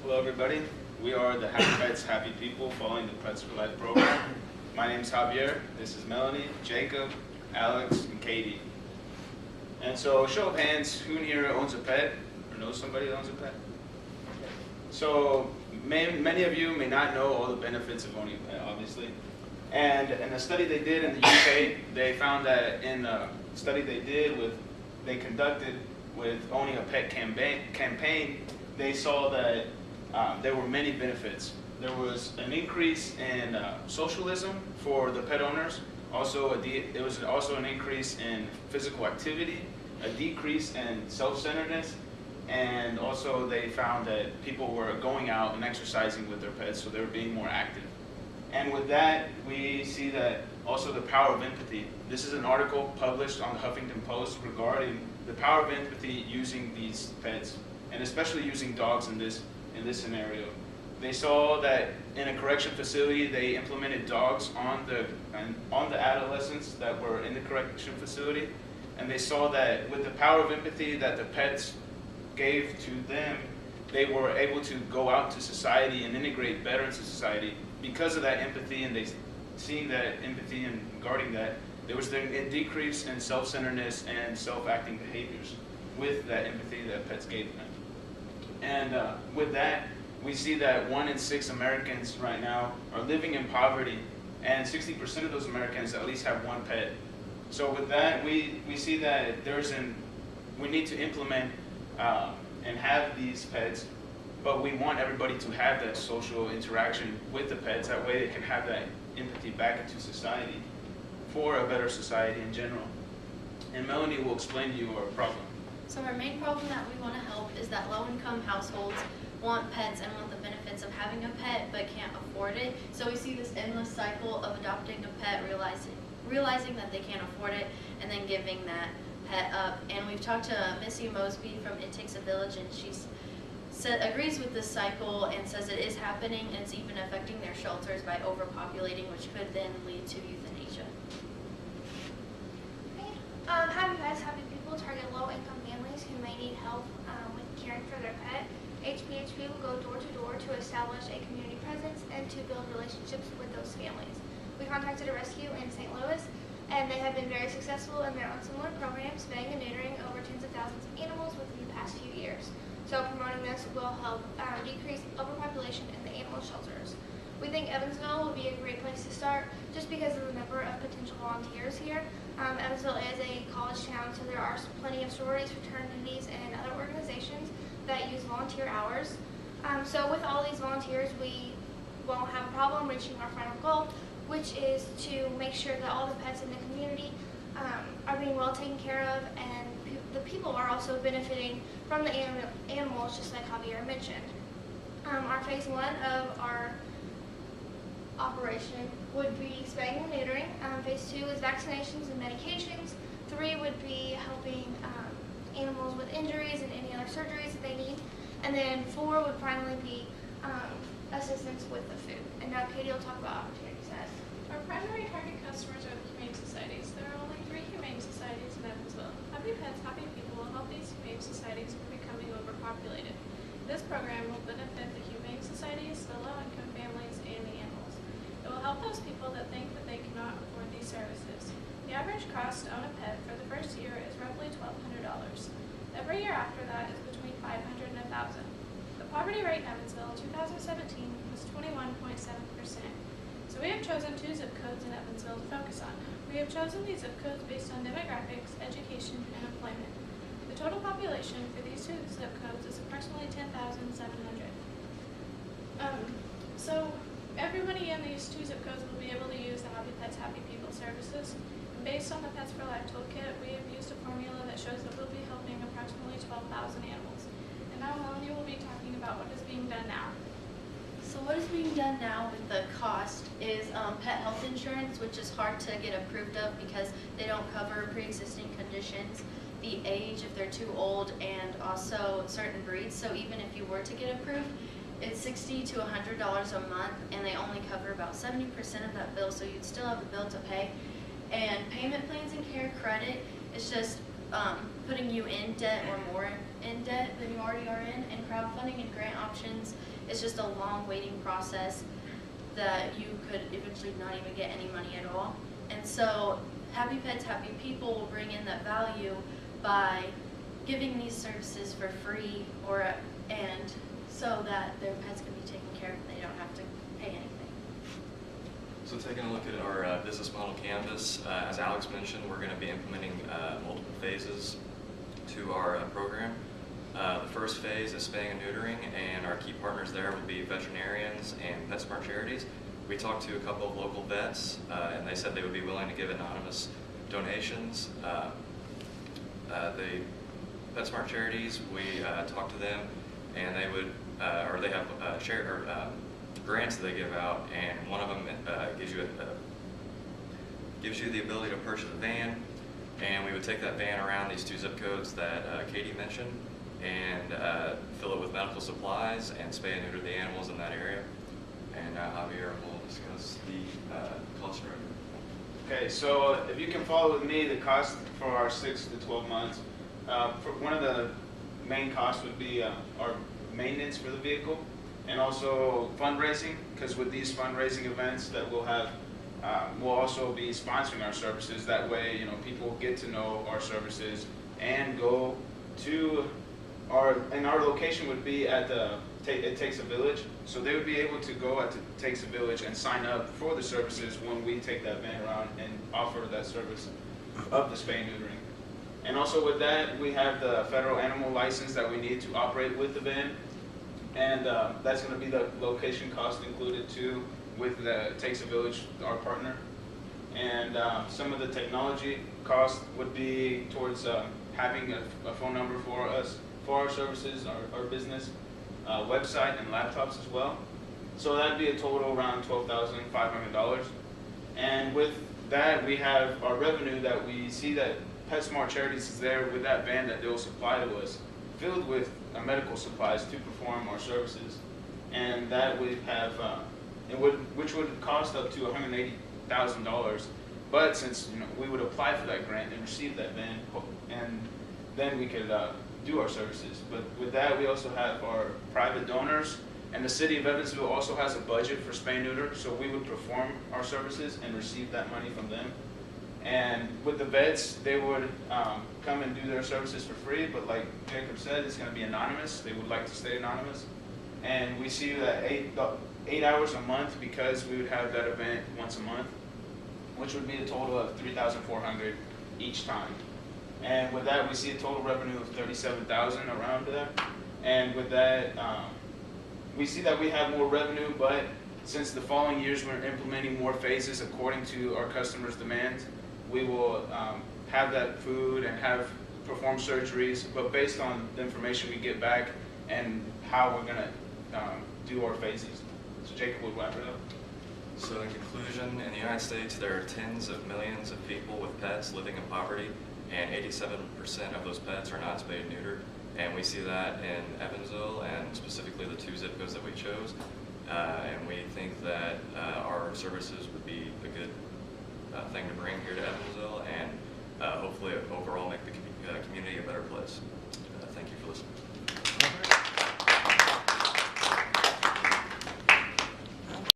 Hello everybody, we are the Happy Pets, Happy People following the Pets for Life program. My name is Javier, this is Melanie, Jacob, Alyx, and Katie. And so, show of hands, who in here owns a pet or knows somebody that owns a pet? So, many of you may not know all the benefits of owning a pet, obviously. And in a study they did in the UK, they found that in a study they conducted with owning a pet campaign, they saw that there were many benefits. There was an increase in socialism for the pet owners. Also, there was also an increase in physical activity, a decrease in self-centeredness, and also they found that people were going out and exercising with their pets, so they were being more active. And with that, we see that also the power of empathy. This is an article published on the Huffington Post regarding the power of empathy using these pets, and especially using dogs in this scenario. They saw that in a correction facility, they implemented dogs on the adolescents that were in the correction facility, and they saw that with the power of empathy that the pets gave to them, they were able to go out to society and integrate better into society because of that empathy. And they seeing that empathy and guarding that, there was a decrease in self-centeredness and self-acting behaviors with that empathy that pets gave them. And with that, we see that 1 in 6 Americans right now are living in poverty, and 60% of those Americans at least have one pet. So with that, we see that we need to implement and have these pets, but we want everybody to have that social interaction with the pets. That way they can have that empathy back into society for a better society in general. And Melanie will explain to you our problem. So our main problem that we want to help is that low-income households want pets and want the benefits of having a pet but can't afford it. So we see this endless cycle of adopting a pet, realizing that they can't afford it, and then giving that pet up. And we've talked to Missy Mosby from It Takes a Village, and she agrees with this cycle and says it is happening, and it's even affecting their shelters by overpopulating, which could then lead to euthanasia. Happy Pets, Happy People target low-income families who may need help with caring for their pet. HPHP will go door to door to establish a community presence and to build relationships with those families. We contacted a rescue in St. Louis, and they have been very successful in their own similar programs, spaying and neutering over tens of thousands of animals within the past few years. So promoting this will help decrease overpopulation in the animal shelters. We think Evansville will be a great place to start just because of the number of potential volunteers here. Evansville is a college town, so there are plenty of sororities, fraternities, and other organizations that use volunteer hours. So with all these volunteers, we won't have a problem reaching our final goal, which is to make sure that all the pets in the community are being well taken care of, and the people are also benefiting from the animals, just like Javier mentioned. Our phase 1 of our operation would be spaying and neutering. Phase 2 is vaccinations and medications. 3 would be helping animals with injuries and any other surgeries that they need. And then 4 would finally be assistance with the food. And now Katie will talk about opportunity set. Our primary target customers are the humane societies. There are only 3 humane societies in Evansville. Happy Pets, Happy People will help these humane societies from becoming overpopulated. This program will benefit the humane societies, the low-income families, and the animals. It will help those people that think that they cannot afford these services. The average cost to own a pet for the first year is roughly $1,200. Every year after that is between $500 and $1,000. The poverty rate in Evansville in 2017 was 21.7%. So we have chosen 2 zip codes in Evansville to focus on. We have chosen these zip codes based on demographics, education, and employment. The total population for these 2 zip codes is approximately 10,700. So everybody in these 2 zip codes will be able to use the Happy Pets, Happy People services. And based on the Pets for Life toolkit, we have used a formula that shows that we'll be helping approximately 12,000 animals. And now Melanie will be talking about what is being done now. So what is being done now with the cost is pet health insurance, which is hard to get approved of because they don't cover pre-existing conditions, the age if they're too old, and also certain breeds. So even if you were to get approved, it's $60 to $100 a month, and they only cover about 70% of that bill, so you'd still have a bill to pay. And payment plans and care credit is just putting you in debt or more in debt than you already are in, and crowdfunding and grant options it's just a long waiting process that you could eventually not even get any money at all. And so Happy Pets, Happy People will bring in that value by giving these services for free, and so that their pets can be taken care of and they don't have to pay anything. So taking a look at our business model canvas, as Alyx mentioned, we're going to be implementing multiple phases to our program. The first phase is spaying and neutering, and our key partners there will be veterinarians and PetSmart charities. We talked to a couple of local vets, and they said they would be willing to give anonymous donations. The PetSmart charities, we talked to them, and they would, or they have grants that they give out, and one of them gives you the ability to purchase a van, and we would take that van around these 2 zip codes that Katie mentioned, and fill it with medical supplies and spay and neuter the animals in that area. And Javier will discuss the cost structure. Okay, so if you can follow with me, the cost for our 6 to 12 months, for one of the main costs would be our maintenance for the vehicle, and also fundraising, because with these fundraising events that we'll have, we'll also be sponsoring our services. That way, you know, people get to know our services and go to our location would be at the It Takes a Village, so they would be able to go at It Takes a Village and sign up for the services when we take that van around and offer that service of the spay and neutering. And also with that, we have the federal animal license that we need to operate with the van, and that's going to be the location cost included too with the It Takes a Village, our partner. And some of the technology cost would be towards having a phone number for us, for our services, our business, website, and laptops as well. So that'd be a total around $12,500. And with that, we have our revenue that we see that PetSmart Charities is there with that van that they'll supply to us, filled with medical supplies to perform our services. And that we have, which would cost up to $180,000. But since we would apply for that grant and receive that van, and then we could do our services. But with that, we also have our private donors, and the city of Evansville also has a budget for spay and neuter, so we would perform our services and receive that money from them. And with the vets, they would come and do their services for free, but like Jacob said, it's going to be anonymous. They would like to stay anonymous. And we see that 8 hours a month, because we would have that event once a month, which would be a total of $3,400 each time. And with that, we see a total revenue of $37,000 around there. And with that, we see that we have more revenue, but since the following years we're implementing more phases according to our customers' demands, we will have that food and perform surgeries, but based on the information we get back and how we're going to do our phases. So Jacob will wrap it up. So in conclusion, in the United States, there are tens of millions of people with pets living in poverty, and 87% of those pets are not spayed and neutered. And we see that in Evansville, and specifically the 2 zip codes that we chose. And we think that our services would be a good thing to bring here to Evansville, and hopefully overall make the community a better place. Thank you for listening.